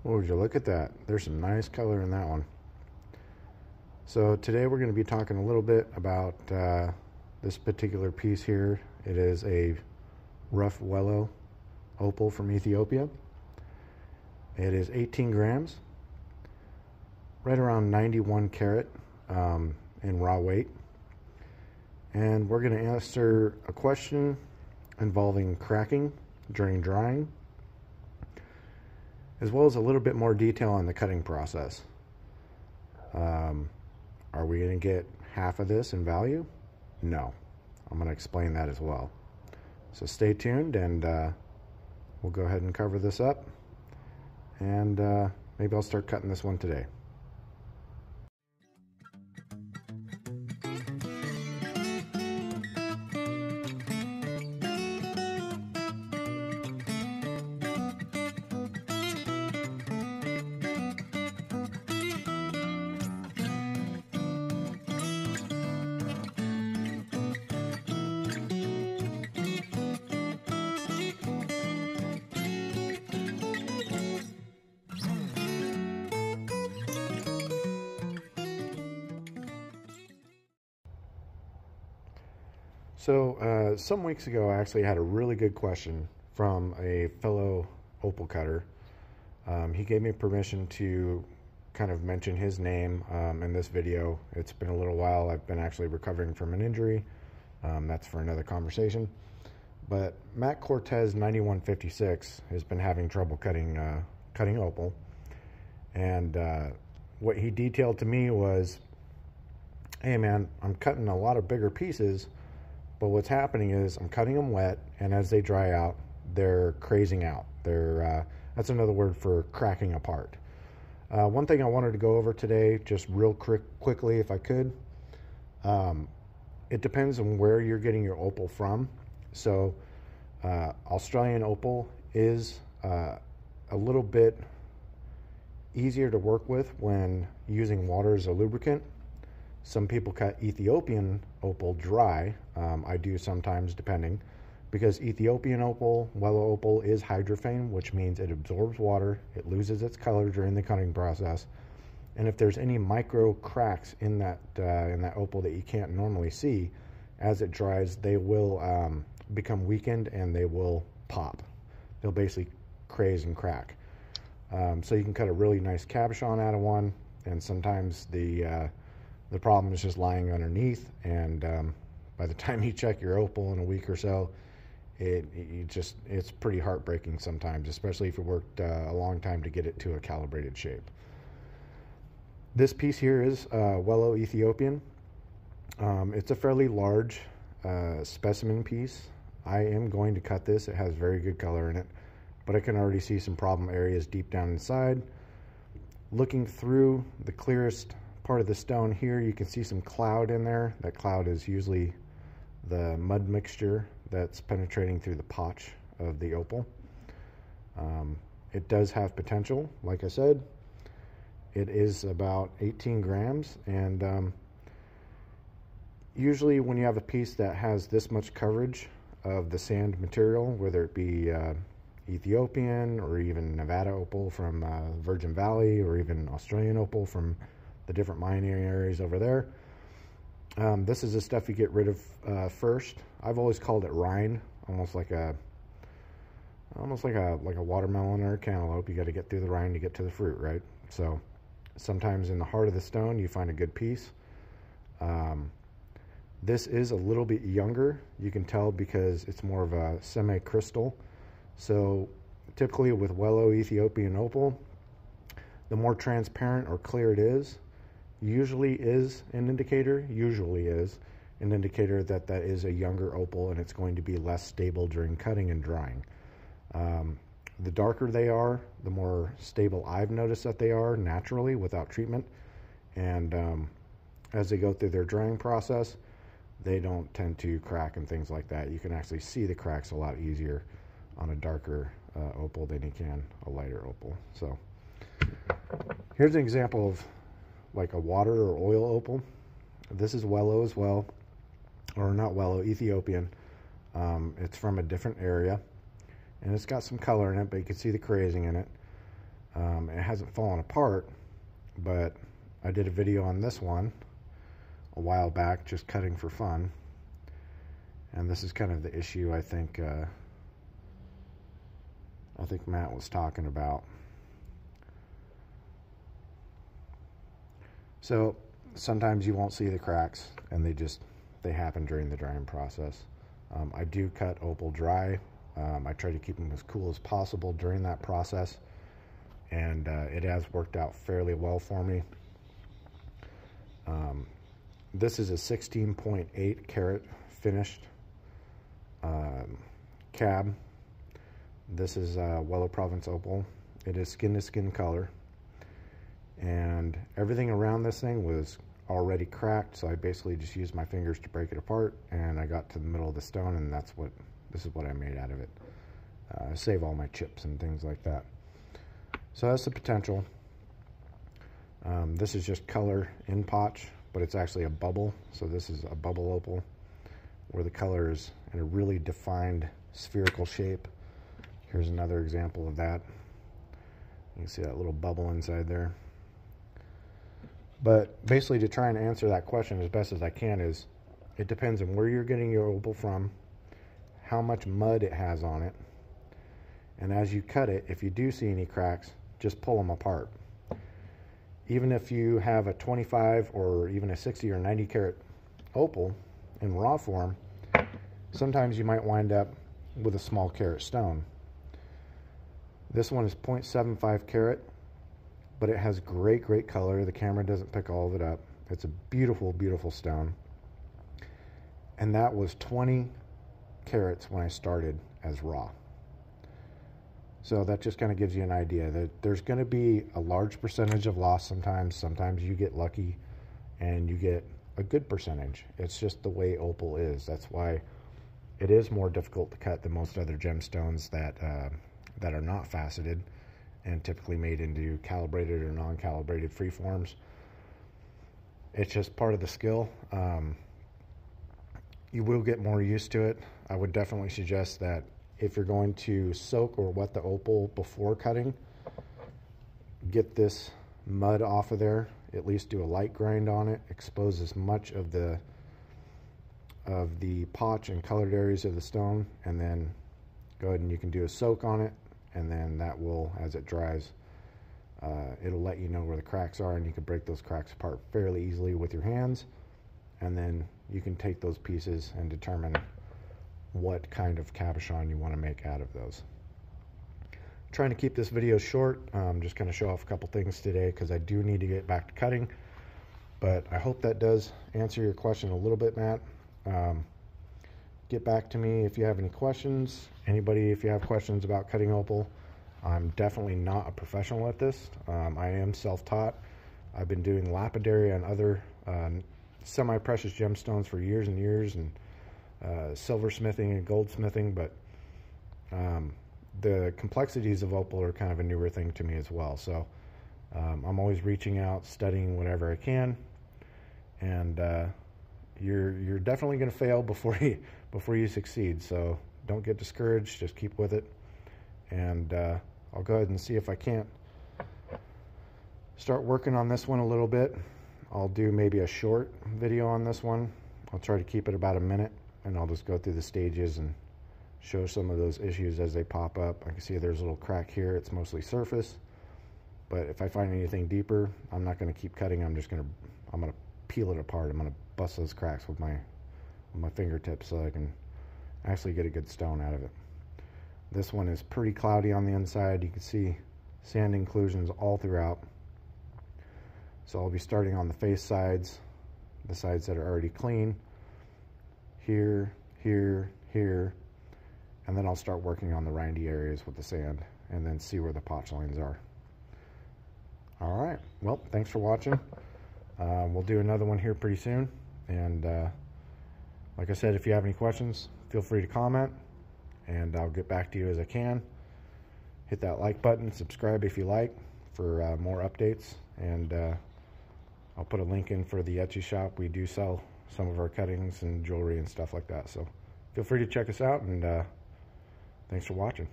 Oh, would you look at that? There's some nice color in that one. So today we're going to be talking a little bit about this particular piece here. It is a rough Wellow Opal from Ethiopia. It is 18 grams, right around 91 carat in raw weight. And we're going to answer a question involving cracking during drying, as well as a little bit more detail on the cutting process. Are we going to get half of this in value? No. I'm going to explain that as well. So stay tuned, and we'll go ahead and cover this up, and maybe I'll start cutting this one today. So some weeks ago, I actually had a really good question from a fellow opal cutter. He gave me permission to kind of mention his name in this video. It's been a little while. I've been actually recovering from an injury. That's for another conversation. But Matt Cortez 9156 has been having trouble cutting opal. And what he detailed to me was, hey man, I'm cutting a lot of bigger pieces, but what's happening is I'm cutting them wet, and as they dry out, they're crazing out. That's another word for cracking apart. One thing I wanted to go over today, just real quickly if I could, it depends on where you're getting your opal from. So Australian opal is a little bit easier to work with when using water as a lubricant. Some people cut Ethiopian opal dry. I do sometimes, depending, because Ethiopian opal, Wellow opal, is hydrophane, which means it absorbs water, it loses its color during the cutting process, and if there's any micro cracks in that opal that you can't normally see, as it dries, they will become weakened and they will pop. They'll basically craze and crack. So you can cut a really nice cabochon out of one, and sometimes the problem is just lying underneath, and by the time you check your opal in a week or so, it's pretty heartbreaking sometimes, especially if it worked a long time to get it to a calibrated shape. This piece here is Wellow Ethiopian. It's a fairly large specimen piece. I am going to cut this. It has very good color in it, but I can already see some problem areas deep down inside. Looking through the clearest part of the stone here, you can see some cloud in there. That cloud is usually the mud mixture that's penetrating through the potch of the opal. It does have potential, like I said. It is about 18 grams, and usually when you have a piece that has this much coverage of the sand material, whether it be Ethiopian or even Nevada opal from Virgin Valley, or even Australian opal from the different mining areas over there, this is the stuff you get rid of first. I've always called it rind, almost like a watermelon or a cantaloupe. You got to get through the rind to get to the fruit, right? So sometimes in the heart of the stone you find a good piece. This is a little bit younger. You can tell because it's more of a semi-crystal. So typically with Wellow Ethiopian opal, the more transparent or clear it is, usually is an indicator that that is a younger opal, and it's going to be less stable during cutting and drying. The darker they are, the more stable I've noticed that they are naturally without treatment. And as they go through their drying process, they don't tend to crack and things like that. You can actually see the cracks a lot easier on a darker opal than you can a lighter opal. So here's an example of like a water or oil opal. This is Wellow as well, or not Wellow, Ethiopian. It's from a different area, and it's got some color in it, but you can see the crazing in it. It hasn't fallen apart, but I did a video on this one a while back, just cutting for fun. And this is kind of the issue I think Matt was talking about. So sometimes you won't see the cracks, and they happen during the drying process. I do cut Opal dry. I try to keep them as cool as possible during that process, and it has worked out fairly well for me. This is a 16.8 carat finished cab. This is Weller Province Opal. It is skin to skin color, and everything around this thing was already cracked, so I basically just used my fingers to break it apart, and I got to the middle of the stone, and this is what I made out of it. Save all my chips and things like that. So that's the potential. This is just color in potch, but it's actually a bubble. So this is a bubble opal, where the color is in a really defined spherical shape. Here's another example of that. You can see that little bubble inside there. But basically, to try and answer that question as best as I can, is it depends on where you're getting your opal from, how much mud it has on it, and as you cut it, if you do see any cracks, just pull them apart. Even if you have a 25 or even a 60 or 90 carat opal in raw form, sometimes you might wind up with a small carat stone. This one is 0.75 carat, but it has great color. The camera doesn't pick all of it up. It's a beautiful stone. And that was 20 carats when I started as raw. So that just kind of gives you an idea that there's going to be a large percentage of loss sometimes. Sometimes you get lucky and you get a good percentage. It's just the way opal is. That's why it is more difficult to cut than most other gemstones that are not faceted and typically made into calibrated or non-calibrated freeforms. It's just part of the skill. You will get more used to it. I would definitely suggest that if you're going to soak or wet the opal before cutting, get this mud off of there, at least do a light grind on it, expose as much of the potch and colored areas of the stone, and then go ahead and you can do a soak on it, and then that will, as it dries, it'll let you know where the cracks are, and you can break those cracks apart fairly easily with your hands, and then you can take those pieces and determine what kind of cabochon you want to make out of those. I'm trying to keep this video short, just going to show off a couple things today because I do need to get back to cutting, but I hope that does answer your question a little bit, Matt. Get back to me if you have any questions. Anybody, if you have questions about cutting opal, I'm definitely not a professional at this. I am self-taught. I've been doing lapidary on other semi-precious gemstones for years and years, and silversmithing and goldsmithing, but the complexities of opal are kind of a newer thing to me as well. So I'm always reaching out, studying whatever I can, and you're definitely going to fail before you succeed. So don't get discouraged. Just keep with it, and I'll go ahead and see if I can't start working on this one a little bit. I'll do maybe a short video on this one. I'll try to keep it about a minute, and I'll just go through the stages and show some of those issues as they pop up. I can see there's a little crack here. It's mostly surface, but if I find anything deeper, I'm not going to keep cutting. I'm going to peel it apart. I'm going to bust those cracks with my fingertips so I can actually get a good stone out of it. This one is pretty cloudy on the inside. You can see sand inclusions all throughout. So I'll be starting on the face sides, the sides that are already clean, here, here, here, and then I'll start working on the rindy areas with the sand and then see where the potch lines are. All right, well, thanks for watching. We'll do another one here pretty soon, and like I said, if you have any questions, feel free to comment, and I'll get back to you as I can. Hit that like button, subscribe if you like for more updates, and I'll put a link in for the Etsy shop. We do sell some of our cuttings and jewelry and stuff like that, so feel free to check us out, and thanks for watching.